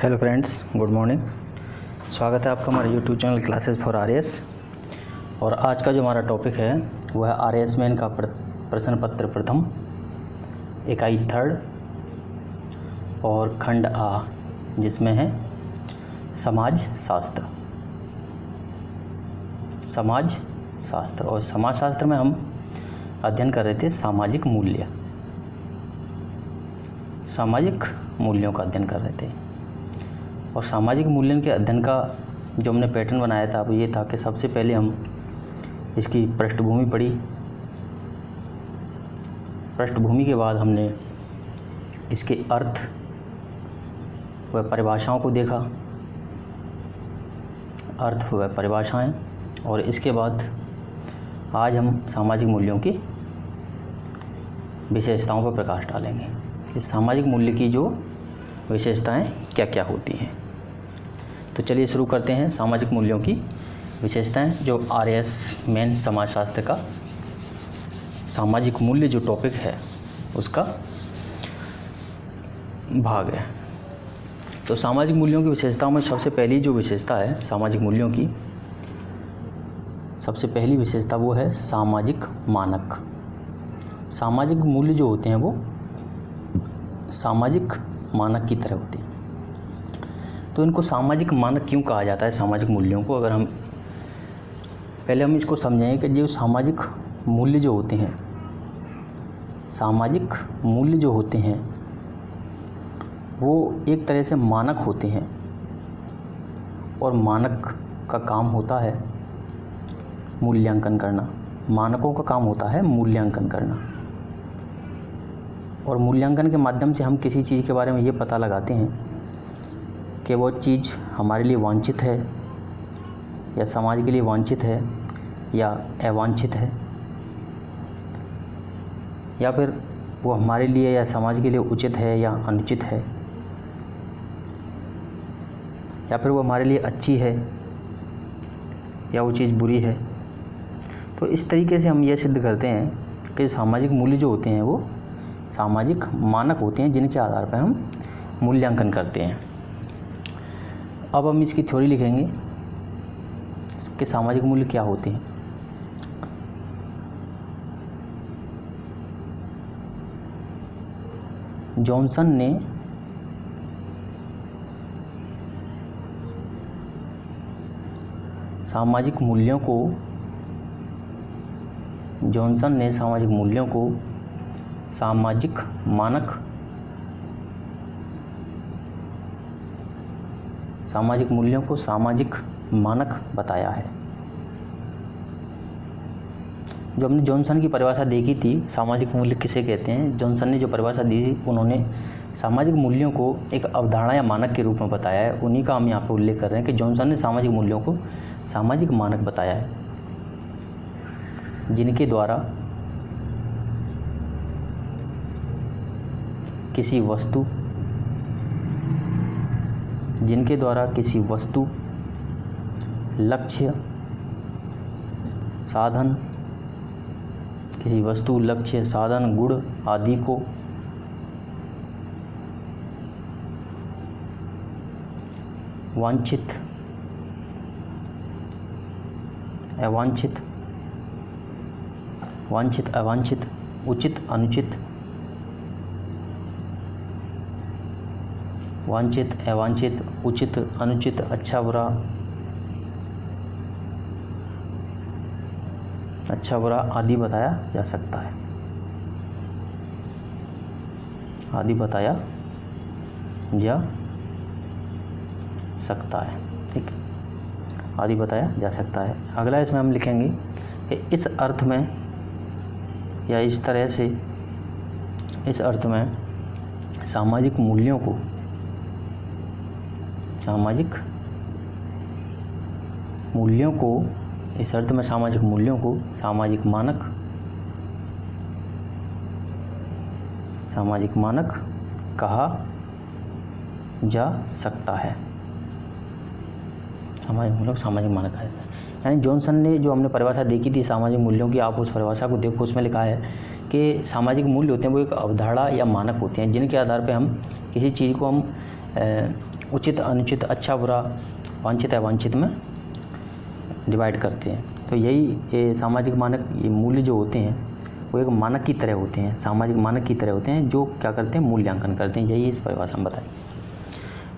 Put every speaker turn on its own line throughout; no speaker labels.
Hello friends, good morning. स्वागत है आपका हमारे YouTube channel classes for RAS. और आज का जो हमारा टॉपिक है वह है आरएएस मेन का प्रश्न पत्र प्रथम, इकाई थर्ड और खंड आ, जिसमें है समाज शास्त्र। समाज शास्त्र और समाज शास्त्र में हम अध्ययन कर रहे थे सामाजिक मूल्य, सामाजिक मूल्यों का अध्ययन कर रहे थे। और सामाजिक मूल्यों के अध्ययन का जो हमने पैटर्न बनाया था वो ये था कि सबसे पहले हम इसकी पृष्ठभूमि पढ़ी। पृष्ठभूमि के बाद हमने इसके अर्थ व परिभाषाओं को देखा, अर्थ व परिभाषाएं। और इसके बाद आज हम सामाजिक मूल्यों की विशेषताओं पर प्रकाश डालेंगे कि सामाजिक मूल्य की जो विशेषताएं क्या क्या होती हैं। तो चलिए शुरू करते हैं सामाजिक मूल्यों की विशेषताएं, जो आरएएस मेन समाजशास्त्र का सामाजिक मूल्य जो टॉपिक है उसका भाग है। तो सामाजिक मूल्यों की विशेषताओं में सबसे पहली जो विशेषता है सामाजिक मूल्यों की, सबसे पहली विशेषता वो है सामाजिक मानक। सामाजिक मूल्य जो होते हैं वो सामाजिक मानक की तरह होते हैं। तो इनको सामाजिक मानक क्यों कहा जाता है सामाजिक मूल्यों को? अगर हम पहले हम इसको समझें कि जो सामाजिक मूल्य जो होते हैं, सामाजिक मूल्य जो होते हैं वो एक तरह से मानक होते हैं। और मानक का काम होता है मूल्यांकन करना। मानकों का काम होता है मूल्यांकन करना। और मूल्यांकन के माध्यम से हम किसी चीज़ के बारे में ये पता लगाते हैं कि वो चीज़ हमारे लिए वांछित है या समाज के लिए वांछित है या अवांछित है, या फिर वो हमारे लिए या समाज के लिए उचित है या अनुचित है, या फिर वो हमारे लिए अच्छी है या वो चीज़ बुरी है। तो इस तरीके से हम ये सिद्ध करते हैं कि सामाजिक मूल्य जो होते हैं वो सामाजिक मानक होते हैं जिनके आधार पर हम मूल्यांकन करते हैं। अब हम इसकी थ्योरी लिखेंगे कि सामाजिक मूल्य क्या होते हैं। जॉनसन ने सामाजिक मूल्यों को सामाजिक मानक, सामाजिक मूल्यों को सामाजिक मानक बताया है। जो हमने जॉनसन की परिभाषा देखी थी सामाजिक मूल्य किसे कहते हैं, जॉनसन ने जो परिभाषा दी थी उन्होंने सामाजिक मूल्यों को एक अवधारणा या मानक के रूप में बताया है। उन्हीं का हम यहाँ पे उल्लेख कर रहे हैं कि जॉनसन ने सामाजिक मूल्यों को सामाजिक मानक बताया है, जिनके द्वारा किसी वस्तु, लक्ष्य, साधन, गुण आदि को वांछित, अवांछित, उचित, अनुचित, वांछित, अवांछित, उचित, अनुचित, अच्छा बुरा आदि बताया जा सकता है, ठीक है, आदि बताया जा सकता है। अगला इसमें हम लिखेंगे कि इस अर्थ में या इस तरह से, इस अर्थ में सामाजिक मूल्यों को, इस अर्थ में सामाजिक मूल्यों को सामाजिक मानक कहा जा सकता है। सामाजिक मूल्यों को सामाजिक मानक कहा जाता है। यानी जॉनसन ने जो हमने परिभाषा देखी थी सामाजिक मूल्यों की, आप उस परिभाषा को देखो, उसमें लिखा है कि सामाजिक मूल्य होते हैं वो एक अवधारणा या मानक होते हैं जिनके आधार पर हम किसी चीज़ को हम उचित अनुचित, अच्छा बुरा, वांछित अवांछित में डिवाइड करते हैं। तो यही ये सामाजिक मानक, ये मूल्य जो होते हैं वो एक मानक की तरह होते हैं, सामाजिक मानक की तरह होते हैं, जो क्या करते हैं, मूल्यांकन करते हैं। यही इस परिभाषा में बताएं।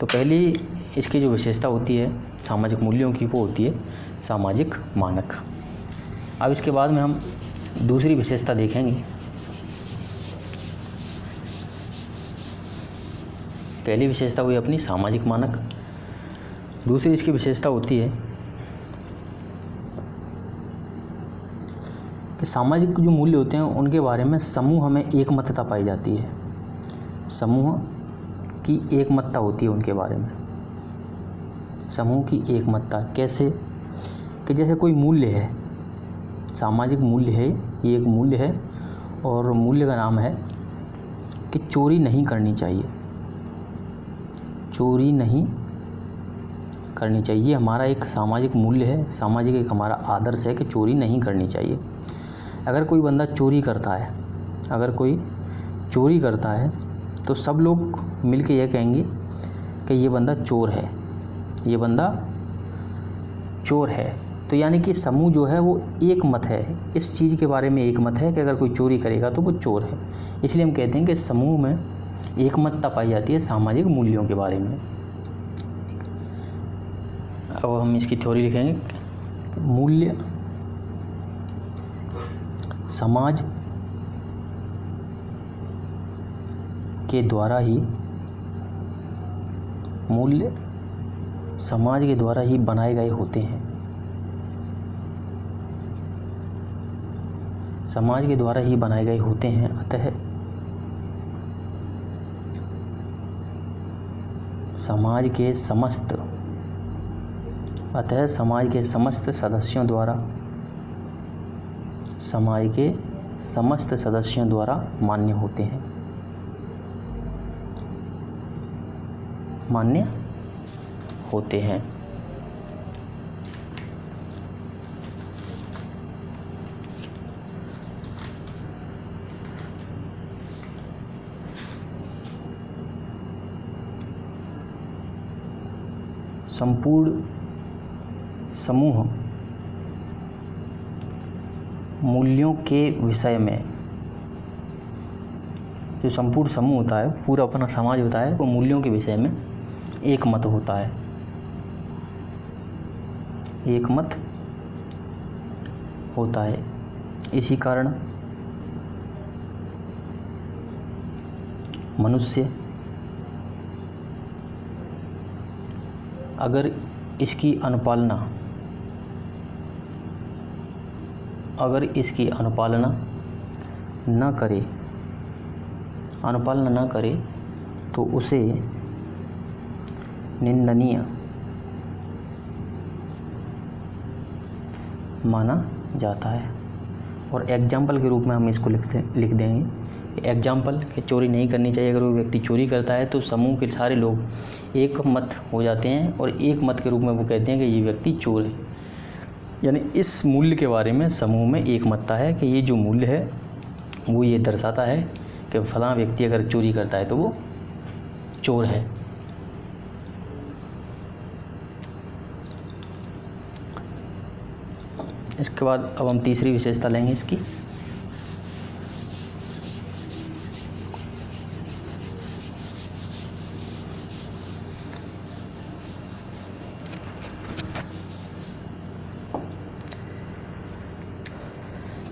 तो पहली इसकी जो विशेषता होती है सामाजिक मूल्यों की, वो होती है सामाजिक मानक। अब इसके बाद में हम दूसरी विशेषता देखेंगे। पहली विशेषता हुई अपनी सामाजिक मानक। दूसरी इसकी विशेषता होती है कि सामाजिक जो मूल्य होते हैं उनके बारे में समूह में एकमतता पाई जाती है। समूह की एकमतता होती है उनके बारे में। समूह की एकमतता कैसे? कि जैसे कोई मूल्य है, सामाजिक मूल्य है, ये एक मूल्य है और मूल्य का नाम है कि चोरी नहीं करनी चाहिए। चोरी नहीं करनी चाहिए, ये हमारा एक सामाजिक मूल्य है, सामाजिक एक हमारा आदर्श है कि चोरी नहीं करनी चाहिए। अगर कोई बंदा चोरी करता है, अगर कोई चोरी करता है तो सब लोग मिलके ये कहेंगे कि ये बंदा चोर है, ये बंदा चोर है। तो यानी कि समूह जो है वो एक मत है, इस चीज़ के बारे में एक मत है कि अगर कोई चोरी करेगा तो वो चोर है। इसलिए हम कहते हैं कि समूह में एकमतता पाई जाती है सामाजिक मूल्यों के बारे में। अब हम इसकी थ्योरी लिखेंगे। मूल्य समाज के द्वारा ही, मूल्य समाज के द्वारा ही बनाए गए होते हैं। समाज के द्वारा ही बनाए गए होते हैं। अतः समाज के समस्त सदस्यों द्वारा, समाज के समस्त सदस्यों द्वारा मान्य होते हैं, मान्य होते हैं। संपूर्ण समूह मूल्यों के विषय में, जो संपूर्ण समूह होता है, पूरा अपना समाज होता है, वो मूल्यों के विषय में एक मत होता है, एक मत होता है। इसी कारण मनुष्य अगर इसकी अनुपालना न करे तो उसे निंदनीय माना जाता है। और एग्जाम्पल के रूप में हम इसको लिख देंगे। एग्जाम्पल कि चोरी नहीं करनी चाहिए। अगर वो व्यक्ति चोरी करता है तो समूह के सारे लोग एक मत हो जाते हैं और एक मत के रूप में वो कहते हैं कि ये व्यक्ति चोर है। यानी इस मूल्य के बारे में समूह में एक मतता है कि ये जो मूल्य है वो ये दर्शाता है कि फलां व्यक्ति अगर चोरी करता है तो वो चोर है। इसके बाद अब हम तीसरी विशेषता लेंगे इसकी।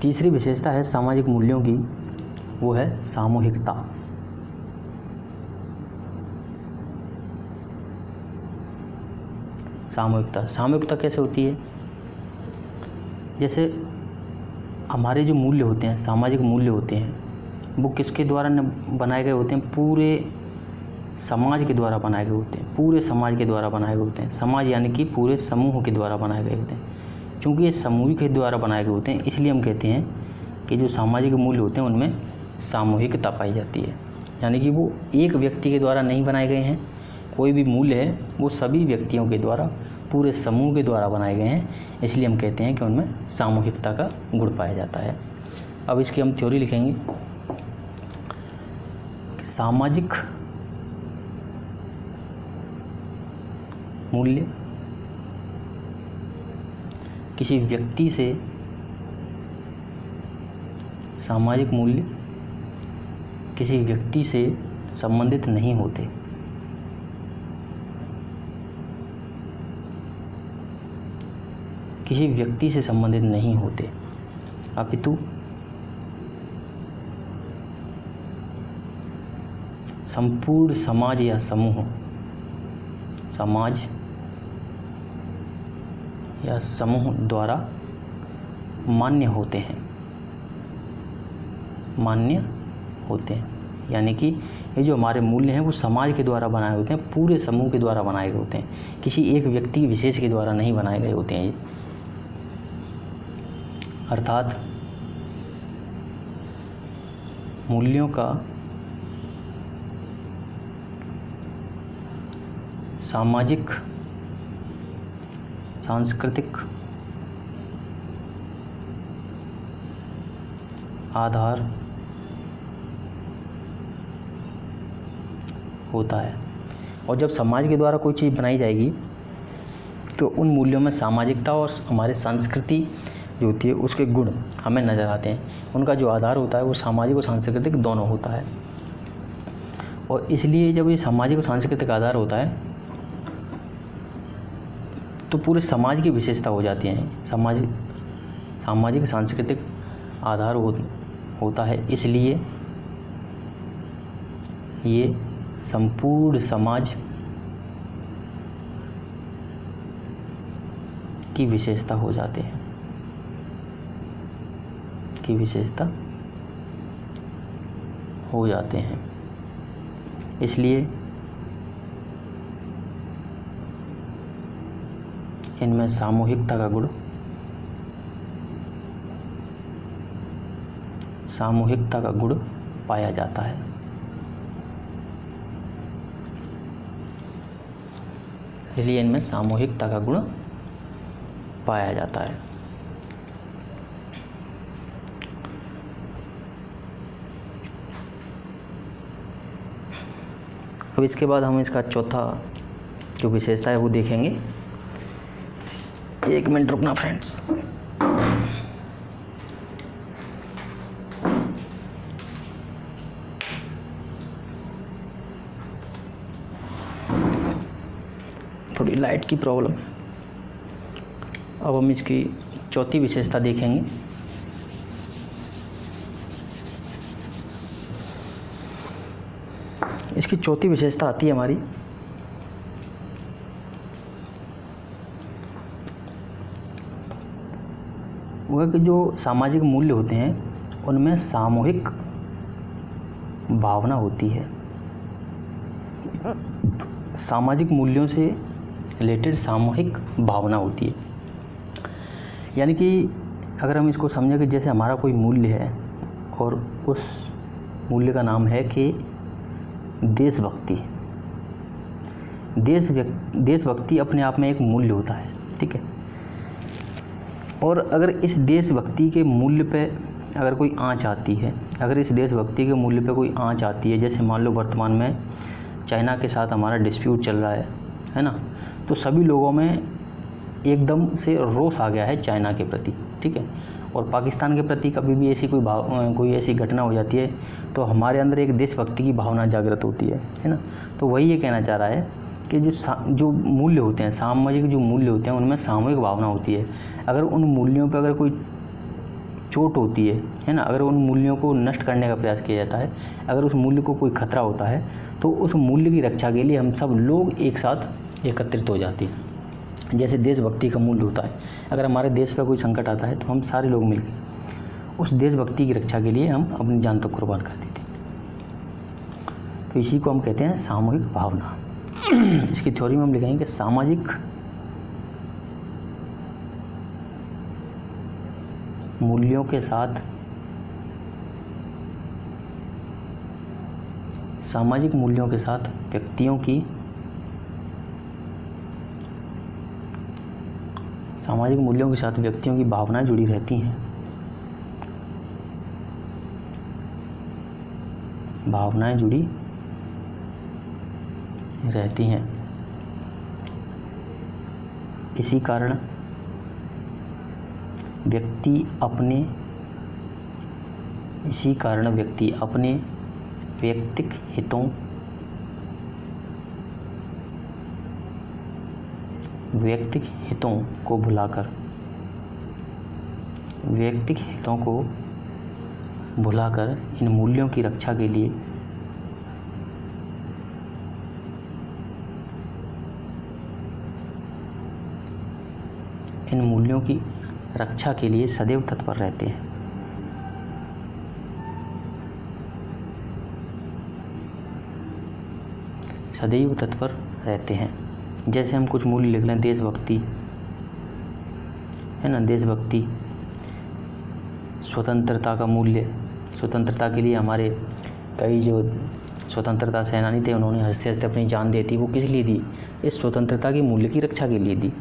तीसरी विशेषता है सामाजिक मूल्यों की, वो है सामूहिकता। सामूहिकता कैसे होती है? जैसे हमारे जो मूल्य होते हैं, सामाजिक मूल्य होते हैं, वो किसके द्वारा बनाए गए होते हैं? पूरे समाज के द्वारा बनाए गए होते हैं। पूरे समाज के द्वारा बनाए गए होते हैं। समाज यानी कि पूरे समूह के द्वारा बनाए गए होते हैं। चूँकि ये समूह के द्वारा बनाए गए होते हैं, इसलिए हम कहते हैं कि जो सामाजिक मूल्य होते हैं उनमें सामूहिकता पाई जाती है। यानी कि वो एक व्यक्ति के द्वारा नहीं बनाए गए हैं। कोई भी मूल्य है वो सभी व्यक्तियों के द्वारा, पूरे समूह के द्वारा बनाए गए हैं, इसलिए हम कहते हैं कि उनमें सामूहिकता का गुण पाया जाता है। अब इसकी हम थ्योरी लिखेंगे। मूल्य किसी व्यक्ति से सामाजिक मूल्य किसी व्यक्ति से संबंधित नहीं होते। किसी व्यक्ति से संबंधित नहीं होते, अपितु संपूर्ण समाज या समूह द्वारा मान्य होते हैं। यानी कि ये जो हमारे मूल्य हैं वो समाज के द्वारा बनाए होते हैं, पूरे समूह के द्वारा बनाए गए होते हैं, किसी एक व्यक्ति विशेष के द्वारा नहीं बनाए गए होते हैं ये। अर्थात मूल्यों का सामाजिक, सांस्कृतिक आधार होता है। और जब समाज के द्वारा कोई चीज़ बनाई जाएगी तो उन मूल्यों में सामाजिकता और हमारे संस्कृति जो होती है उसके गुण हमें नज़र आते हैं। उनका जो आधार होता है वो सामाजिक और सांस्कृतिक दोनों होता है। और इसलिए जब ये सामाजिक और सांस्कृतिक आधार होता है तो पूरे समाज की विशेषता हो जाती है। सामाजिक सांस्कृतिक आधार होता है, इसलिए ये संपूर्ण समाज की विशेषता हो जाते हैं, इसलिए इनमें सामूहिकता का गुण पाया जाता है। इसलिए इनमें सामूहिकता का गुण पाया जाता है। अब इसके बाद हम इसका चौथा जो विशेषता है वो देखेंगे। 1 मिनट रुकना फ्रेंड्स। थोड़ी लाइट की प्रॉब्लम है। अब हम इसकी चौथी विशेषता देखेंगे। इसकी चौथी विशेषता आती है हमारी वह कि जो सामाजिक मूल्य होते हैं उनमें सामूहिक भावना होती है। सामाजिक मूल्यों से रिलेटेड सामूहिक भावना होती है। यानी कि अगर हम इसको समझें कि जैसे हमारा कोई मूल्य है और उस मूल्य का नाम है कि देशभक्ति। देशभक्ति अपने आप में एक मूल्य होता है, ठीक है। और अगर इस देशभक्ति के मूल्य पे अगर कोई आँच आती है, जैसे मान लो वर्तमान में चाइना के साथ हमारा डिस्प्यूट चल रहा है ना, तो सभी लोगों में एकदम से रोष आ गया है चाइना के प्रति, ठीक है। और पाकिस्तान के प्रति कभी भी ऐसी कोई ऐसी घटना हो जाती है तो हमारे अंदर एक देशभक्ति की भावना जागृत होती है ना। तो वही ये कहना चाह रहा है कि जो मूल्य होते हैं, सामाजिक जो मूल्य होते हैं उनमें सामूहिक भावना होती है। अगर उन मूल्यों पर अगर कोई चोट होती है ना, अगर उन मूल्यों को नष्ट करने का प्रयास किया जाता है, अगर उस मूल्य को कोई खतरा होता है तो उस मूल्य की रक्षा के लिए हम सब लोग एक साथ एकत्रित हो जाते हैं। जैसे देशभक्ति का मूल्य होता है, अगर हमारे देश पर कोई संकट आता है तो हम सारे लोग मिलकर उस देशभक्ति की रक्षा के लिए हम अपनी जान तक कुर्बान कर देते हैं। तो इसी को हम कहते हैं सामूहिक भावना। इसकी थ्योरी में हम लिखेंगे कि सामाजिक मूल्यों के साथ व्यक्तियों की भावनाएं जुड़ी रहती हैं। इसी कारण व्यक्ति अपने वैयक्तिक हितों को भुलाकर इन मूल्यों की रक्षा के लिए सदैव तत्पर रहते हैं। जैसे हम कुछ मूल्य लिख लें, देशभक्ति है ना, देशभक्ति, स्वतंत्रता का मूल्य, स्वतंत्रता के लिए हमारे कई जो स्वतंत्रता सेनानी थे उन्होंने हंसते हंसते अपनी जान दे दी। वो किस लिए दी? इस स्वतंत्रता के मूल्य की रक्षा के लिए दी।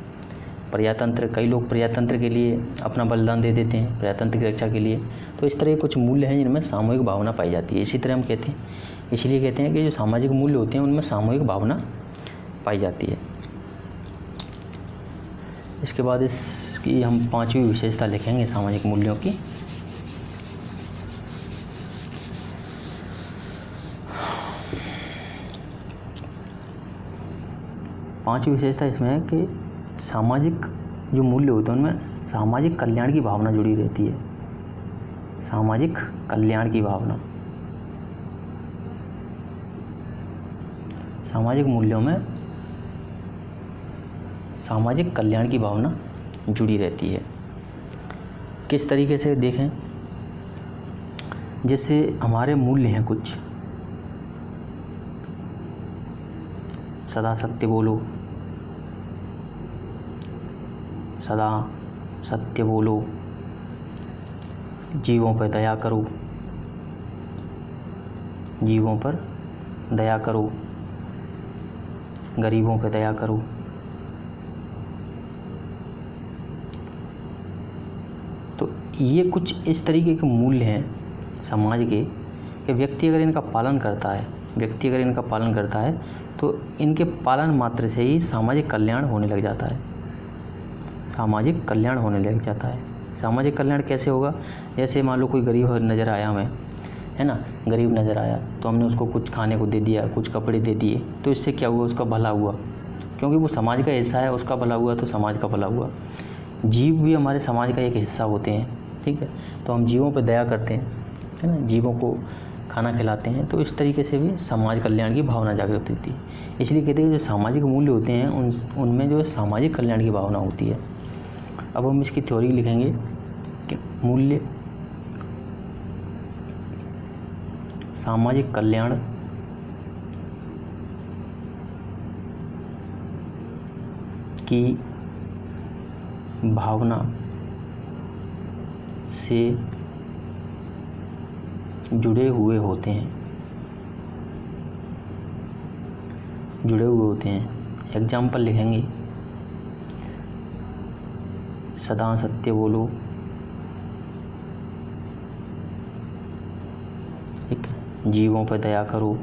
प्रजातंत्र, कई लोग प्रजातंत्र के लिए अपना बलिदान दे देते हैं, प्रजातंत्र की रक्षा के लिए। तो इस तरह के कुछ मूल्य हैं जिनमें सामूहिक भावना पाई जाती है। इसी तरह हम कहते हैं, इसलिए कहते हैं कि जो सामाजिक मूल्य होते हैं उनमें सामूहिक भावना पाई जाती है। इसके बाद इसकी हम 5वीं विशेषता लिखेंगे सामाजिक मूल्यों की। पांचवी विशेषता इसमें है कि सामाजिक जो मूल्य होते हैं उनमें सामाजिक कल्याण की भावना जुड़ी रहती है। सामाजिक कल्याण की भावना, सामाजिक मूल्यों में सामाजिक कल्याण की भावना जुड़ी रहती है। किस तरीके से देखें, जैसे हमारे मूल्य हैं कुछ, सदा सत्य बोलो, सदा सत्य बोलो, जीवों पर दया करो, जीवों पर दया करो, गरीबों पर दया करो। तो ये कुछ इस तरीके के मूल्य हैं समाज के कि व्यक्ति अगर इनका पालन करता है तो इनके पालन मात्र से ही सामाजिक कल्याण होने लग जाता है। सामाजिक कल्याण कैसे होगा? जैसे मान लो कोई गरीब नज़र आया हमें, है ना, गरीब नज़र आया तो हमने उसको कुछ खाने को दे दिया, कुछ कपड़े दे दिए, तो इससे क्या हुआ? उसका भला हुआ, क्योंकि वो समाज का हिस्सा है। उसका भला हुआ तो समाज का भला हुआ। जीव भी हमारे समाज का एक हिस्सा होते हैं, ठीक है। तो हम जीवों पर दया करते हैं, है ना, जीवों को खाना खिलाते हैं, तो इस तरीके से भी समाज कल्याण की भावना जागृत होती है। इसलिए कहते हैं जो सामाजिक मूल्य होते हैं उनमें जो सामाजिक कल्याण की भावना होती है। अब हम इसकी थ्योरी लिखेंगे कि मूल्य सामाजिक कल्याण की भावना से जुड़े हुए होते हैं। एग्जाम्पल लिखेंगे, सदा सत्य बोलो, ठीक है, जीवों पर दया करो,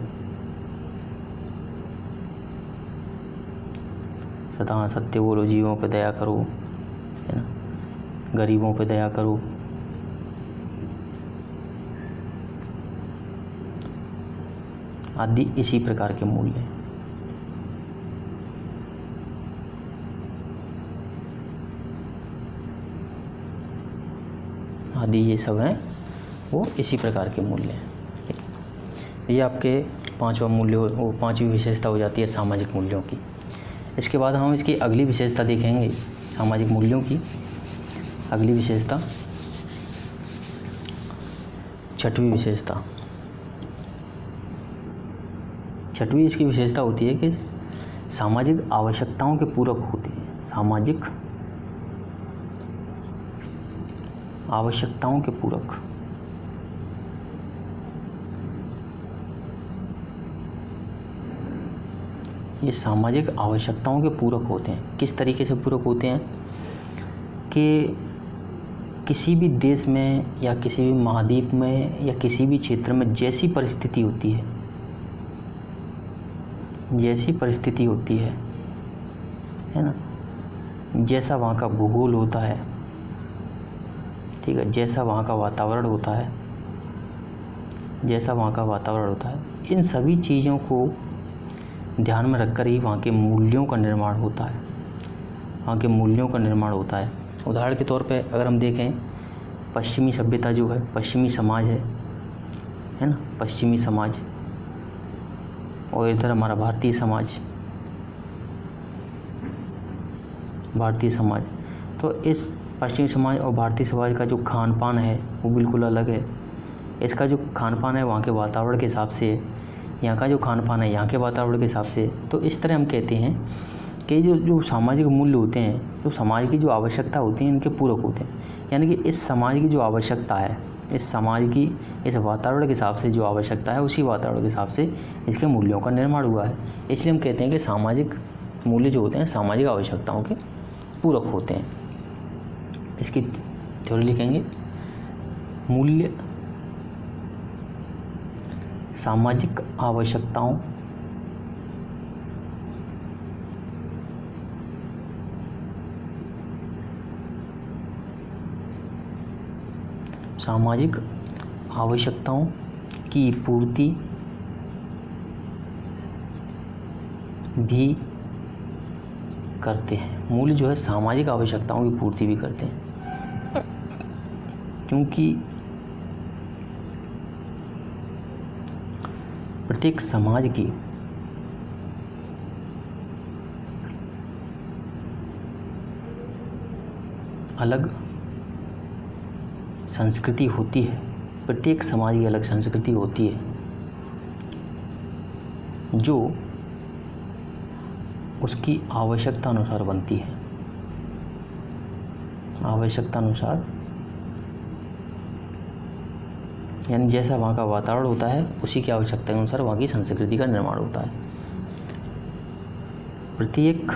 सदा सत्य बोलो, जीवों पर दया करो, है ना, गरीबों पर दया करो, आदि इसी प्रकार के मूल्य हैं। आदि ये सब हैं वो इसी प्रकार के मूल्य हैं, ठीक है। ये आपके 5वां मूल्य वो 5वीं विशेषता हो जाती है सामाजिक मूल्यों की। इसके बाद हम इसकी अगली विशेषता देखेंगे सामाजिक मूल्यों की। अगली विशेषता 6वीं विशेषता। 6वीं इसकी विशेषता होती है कि सामाजिक आवश्यकताओं के पूरक होते हैं। सामाजिक आवश्यकताओं के पूरक। ये सामाजिक आवश्यकताओं के पूरक होते हैं। किस तरीके से पूरक होते हैं कि किसी भी देश में या किसी भी महाद्वीप में या किसी भी क्षेत्र में जैसी परिस्थिति होती है ना, जैसा वहाँ का भूगोल होता है, ठीक है, जैसा वहाँ का वातावरण होता है, जैसा वहाँ का वातावरण होता है, इन सभी चीज़ों को ध्यान में रखकर ही वहाँ के मूल्यों का निर्माण होता है, वहाँ के मूल्यों का निर्माण होता है। उदाहरण के तौर पे अगर हम देखें, पश्चिमी सभ्यता जो है, पश्चिमी समाज है ना, पश्चिमी समाज, और इधर हमारा भारतीय समाज, भारतीय समाज, तो इस पश्चिमी समाज और भारतीय समाज का जो खान पान है वो बिल्कुल अलग है। इसका जो खान पान है वहाँ के वातावरण के हिसाब से, यहाँ का जो खान पान है यहाँ के वातावरण के हिसाब से। तो इस तरह हम कहते हैं कि जो सामाजिक मूल्य होते हैं, जो समाज की जो आवश्यकता होती है, इनके पूरक होते हैं। यानी कि इस समाज की जो आवश्यकता है, इस समाज की इस वातावरण के हिसाब से जो आवश्यकता है, उसी वातावरण के हिसाब से इसके मूल्यों का निर्माण हुआ है। इसलिए हम कहते हैं कि सामाजिक मूल्य जो होते हैं सामाजिक आवश्यकताओं के पूरक होते हैं। इसकी थ्योरी लिखेंगे, मूल्य सामाजिक आवश्यकताओं सामाजिक आवश्यकताओं की पूर्ति भी करते हैं। मूल्य जो है सामाजिक आवश्यकताओं की पूर्ति भी करते हैं, क्योंकि प्रत्येक समाज की अलग संस्कृति होती है, प्रत्येक समाज की अलग संस्कृति होती है, जो उसकी आवश्यकता अनुसार बनती है, आवश्यकता अनुसार, यानी जैसा वहाँ का वातावरण होता है उसी की आवश्यकता के अनुसार वहाँ की संस्कृति का निर्माण होता है। प्रत्येक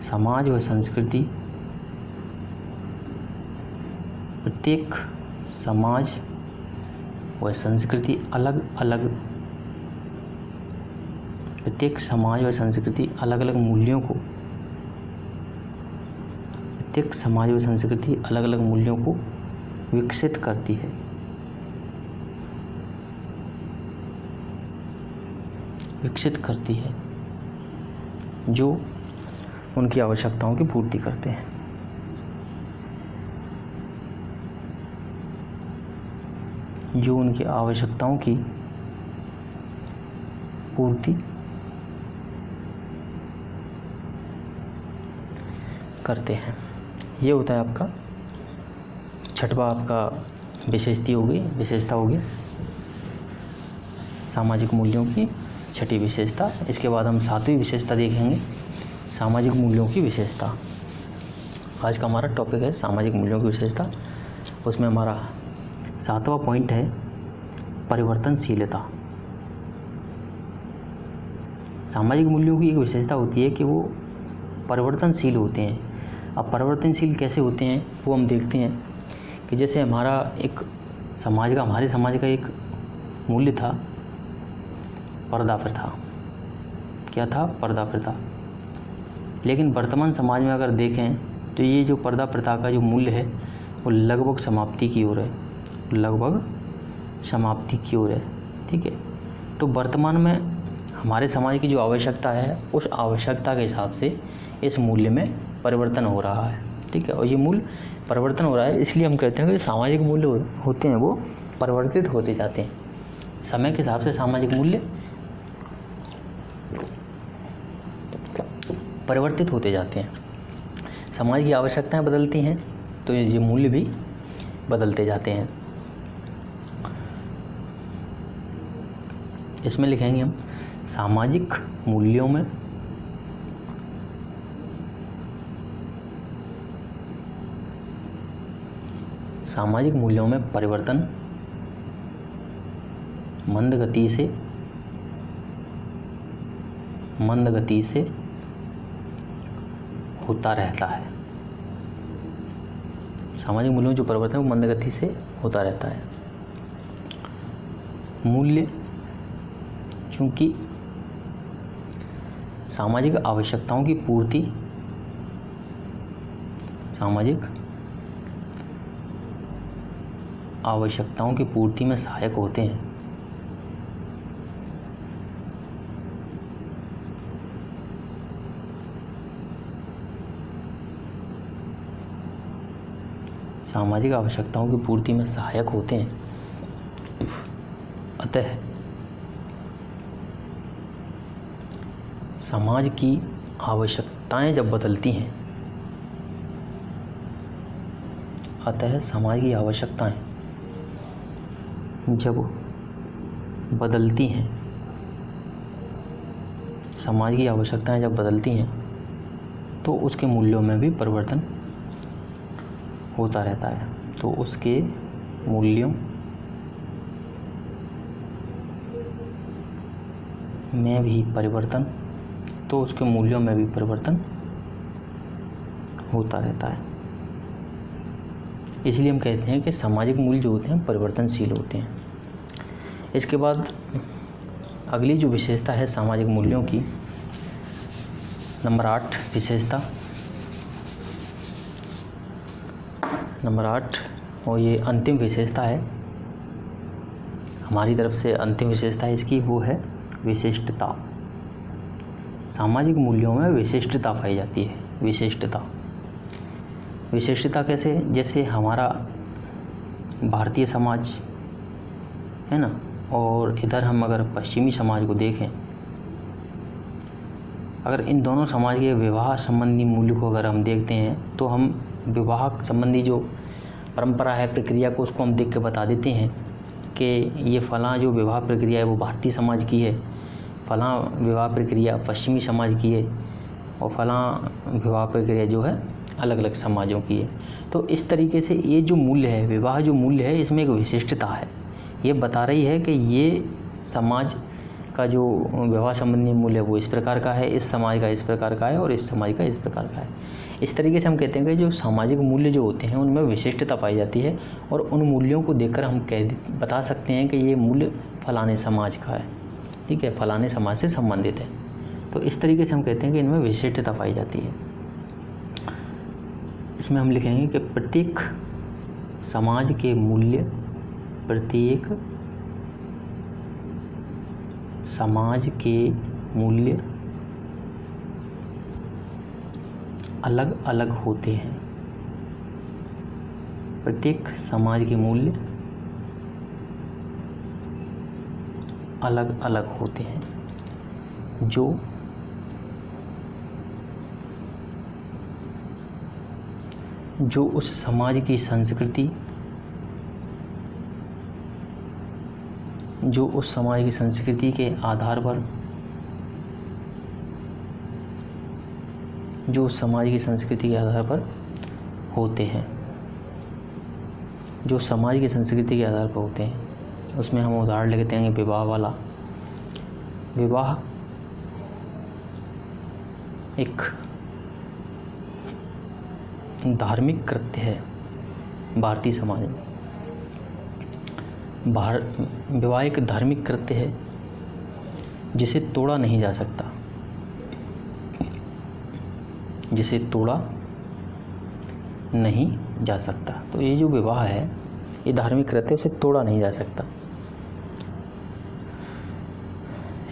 समाज व संस्कृति, प्रत्येक समाज व संस्कृति अलग अलग, प्रत्येक समाज व संस्कृति अलग अलग मूल्यों को, प्रत्येक समाज व संस्कृति अलग अलग मूल्यों को विकसित करती है, विकसित करती है, जो उनकी आवश्यकताओं की पूर्ति करते हैं। जो उनकी आवश्यकताओं की पूर्ति करते हैं। ये होता है आपका छठवां, आपका विशेषता होगी सामाजिक मूल्यों की छठी विशेषता। इसके बाद हम सातवीं विशेषता देखेंगे, सामाजिक मूल्यों की विशेषता। आज का हमारा टॉपिक है सामाजिक मूल्यों की विशेषता। उसमें हमारा सातवां पॉइंट है परिवर्तनशीलता। सामाजिक मूल्यों की एक विशेषता होती है कि वो परिवर्तनशील होते हैं। अब परिवर्तनशील कैसे होते हैं वो हम देखते हैं कि जैसे हमारा एक समाज का, हमारे समाज का एक मूल्य था पर्दा प्रथा। क्या था? पर्दा प्रथा। लेकिन वर्तमान समाज में अगर देखें तो ये जो पर्दा प्रथा का जो मूल्य है वो लगभग समाप्ति की ओर है, लगभग समाप्ति की ओर है। ठीक है, तो वर्तमान में हमारे समाज की जो आवश्यकता है उस आवश्यकता के हिसाब से इस मूल्य में परिवर्तन हो रहा है। ठीक है, और ये मूल्य परिवर्तन हो रहा है, इसलिए हम कहते हैं कि सामाजिक मूल्य होते हैं वो परिवर्तित होते जाते हैं। समय के हिसाब से सामाजिक मूल्य परिवर्तित होते जाते हैं। समाज की आवश्यकताएं बदलती हैं तो ये मूल्य भी बदलते जाते हैं। इसमें लिखेंगे हम सामाजिक मूल्यों में परिवर्तन मंद गति से होता रहता है। सामाजिक मूल्यों में जो परिवर्तन है वो मंद गति से होता रहता है। मूल्य चूँकि सामाजिक आवश्यकताओं की पूर्ति, सामाजिक आवश्यकताओं की पूर्ति में सहायक होते हैं। सामाजिक आवश्यकताओं की पूर्ति में सहायक होते हैं। अतः समाज की आवश्यकताएं जब बदलती हैं, अतः समाज की आवश्यकताएं जब बदलती हैं, समाज की आवश्यकताएं जब बदलती हैं तो उसके मूल्यों में भी परिवर्तन होता रहता है। तो उसके मूल्यों में भी परिवर्तन, तो उसके मूल्यों में भी परिवर्तन होता रहता है। इसलिए हम कहते हैं कि सामाजिक मूल्य जो होते हैं परिवर्तनशील होते हैं। इसके बाद अगली जो विशेषता है सामाजिक मूल्यों की, नंबर 8 विशेषता, नंबर 8, और ये अंतिम विशेषता है हमारी तरफ से। अंतिम विशेषता है इसकी, वो है विशिष्टता। सामाजिक मूल्यों में विशिष्टता पाई जाती है। विशिष्टता, विशिष्टता कैसे? जैसे हमारा भारतीय समाज है ना, और इधर हम अगर पश्चिमी समाज को देखें, अगर इन दोनों समाज के विवाह संबंधी मूल्य को अगर हम देखते हैं तो हम विवाह संबंधी जो परंपरा है, प्रक्रिया को, उसको हम देख के बता देते हैं कि ये फ़लाँ जो विवाह प्रक्रिया है वो भारतीय समाज की है, फ़लाँ विवाह प्रक्रिया पश्चिमी समाज की है, और फ़लाँ विवाह प्रक्रिया जो है अलग अलग समाजों की है। तो इस तरीके से ये जो मूल्य है, विवाह जो मूल्य है, इसमें एक विशिष्टता है। ये बता रही है कि ये समाज का जो विवाह संबंधी मूल्य है वो इस प्रकार का है, इस समाज का इस प्रकार का है, और इस समाज का इस प्रकार का है। इस तरीके से हम कहते हैं कि जो सामाजिक मूल्य जो होते हैं उनमें विशिष्टता पाई जाती है, और उन मूल्यों को देखकर हम बता सकते हैं कि ये मूल्य फलाने समाज का है, ठीक है, फलाने समाज से संबंधित है। तो इस तरीके से हम कहते हैं कि इनमें विशिष्टता पाई जाती है। इसमें हम लिखेंगे कि प्रत्येक समाज के मूल्य, प्रत्येक समाज के मूल्य अलग अलग होते हैं। प्रत्येक समाज के मूल्य अलग अलग होते हैं, जो उस समाज की संस्कृति, जो उस समाज की संस्कृति के आधार पर, जो उस समाज की संस्कृति के आधार पर होते हैं, जो समाज की संस्कृति के आधार पर होते हैं। उसमें हम उदाहरण लेते हैं विवाह वाला। विवाह एक धार्मिक कृत्य है भारतीय समाज में। विवाह एक धार्मिक कृत्य है जिसे तोड़ा नहीं जा सकता, जिसे तोड़ा नहीं जा सकता। तो ये जो विवाह है ये धार्मिक कृत्य, उसे तोड़ा नहीं जा सकता।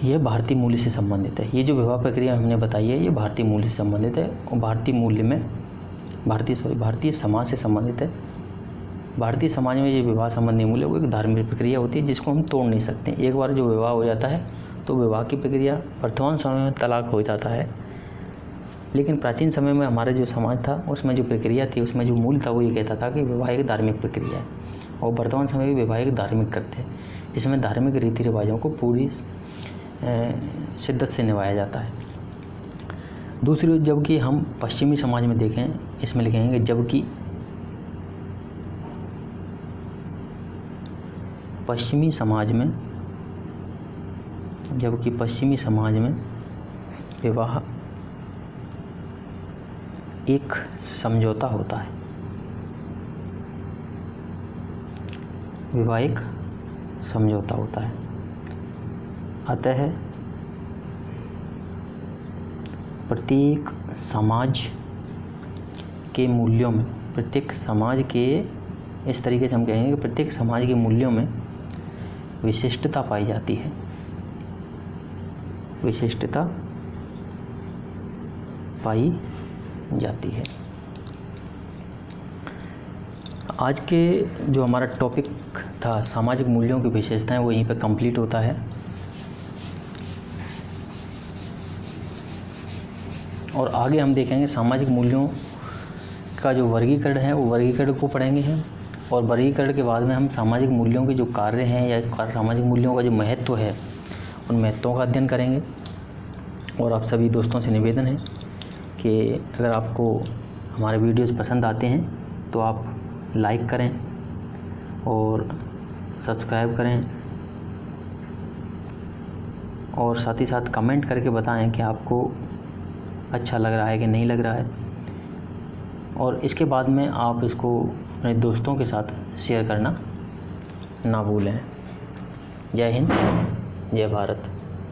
यह भारतीय मूल्य से संबंधित है। ये जो विवाह प्रक्रिया हमने बताई है ये भारतीय मूल्य से संबंधित है, और भारतीय मूल्य में भारतीय समाज से संबंधित है। भारतीय समाज में ये विवाह संबंधी मूल्य वो एक धार्मिक प्रक्रिया होती है जिसको हम तोड़ नहीं सकते। एक बार जो विवाह हो जाता है तो विवाह की प्रक्रिया वर्तमान समय में तलाक हो जाता है, लेकिन प्राचीन समय में हमारा जो समाज था उसमें जो प्रक्रिया थी, उसमें जो मूल था वो ये कहता था कि विवाह एक धार्मिक प्रक्रिया है, और वर्तमान समय में विवाह एक धार्मिक कृत्य है जिसमें धार्मिक रीति रिवाजों को पूरी शिद्दत से निभाया जाता है। दूसरी ओर जबकि हम पश्चिमी समाज में देखें, इसमें लिखेंगे जबकि पश्चिमी समाज में विवाह एक समझौता होता है। विवाह एक समझौता होता है। अतः प्रत्येक समाज के मूल्यों में, प्रत्येक समाज के, इस तरीके से हम कहेंगे कि प्रत्येक समाज के मूल्यों में विशिष्टता पाई जाती है, विशिष्टता पाई जाती है। आज के जो हमारा टॉपिक था सामाजिक मूल्यों की विशेषताएं, वो यहीं पे कंप्लीट होता है। और आगे हम देखेंगे सामाजिक मूल्यों का जो वर्गीकरण है, वो वर्गीकरण को पढ़ेंगे हम, और वर्गीकरण के बाद में हम सामाजिक मूल्यों के जो कार्य हैं या सामाजिक मूल्यों का जो महत्व है, उन महत्वों का अध्ययन करेंगे। और आप सभी दोस्तों से निवेदन है कि अगर आपको हमारे वीडियोस पसंद आते हैं तो आप लाइक करें और सब्सक्राइब करें, और साथ ही साथ कमेंट करके बताएं कि आपको अच्छा लग रहा है कि नहीं लग रहा है। और इसके बाद में आप इसको अपने दोस्तों के साथ शेयर करना ना भूलें। जय हिंद, जय भारत।